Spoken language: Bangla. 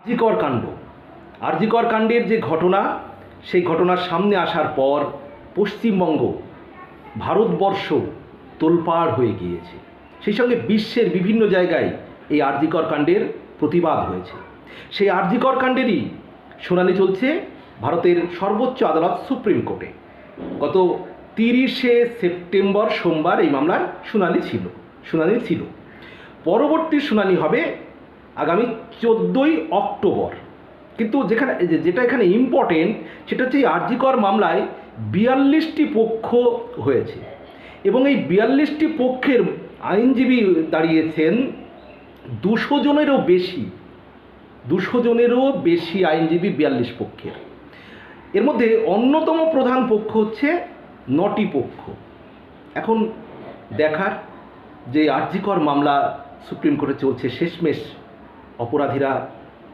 আরজিকর কাণ্ড, আরজিকর কাণ্ডের যে ঘটনা, সেই ঘটনার সামনে আসার পর পশ্চিমবঙ্গ, ভারতবর্ষ তোলপাড় হয়ে গিয়েছে। সেই সঙ্গে বিশ্বের বিভিন্ন জায়গায় এই আরজিকর কাণ্ডের প্রতিবাদ হয়েছে। সেই আরজিকর কাণ্ডেরই শুনানি চলছে ভারতের সর্বোচ্চ আদালত সুপ্রিম কোর্টে। গত 30শে সেপ্টেম্বর সোমবার এই মামলার শুনানি ছিল। পরবর্তী শুনানি হবে আগামী 14ই অক্টোবর। কিন্তু যেটা এখানে ইম্পর্টেন্ট সেটা হচ্ছে এই আরজিকর মামলায় 42টি পক্ষ হয়েছে এবং এই 42টি পক্ষের আইনজীবী দাঁড়িয়েছেন 200 জনেরও বেশি আইনজীবী 42 পক্ষের। এর মধ্যে অন্যতম প্রধান পক্ষ হচ্ছে 9টি পক্ষ। এখন দেখার যে আরজিকর মামলা সুপ্রিম কোর্টে চলছে, শেষমেশ অপরাধীরা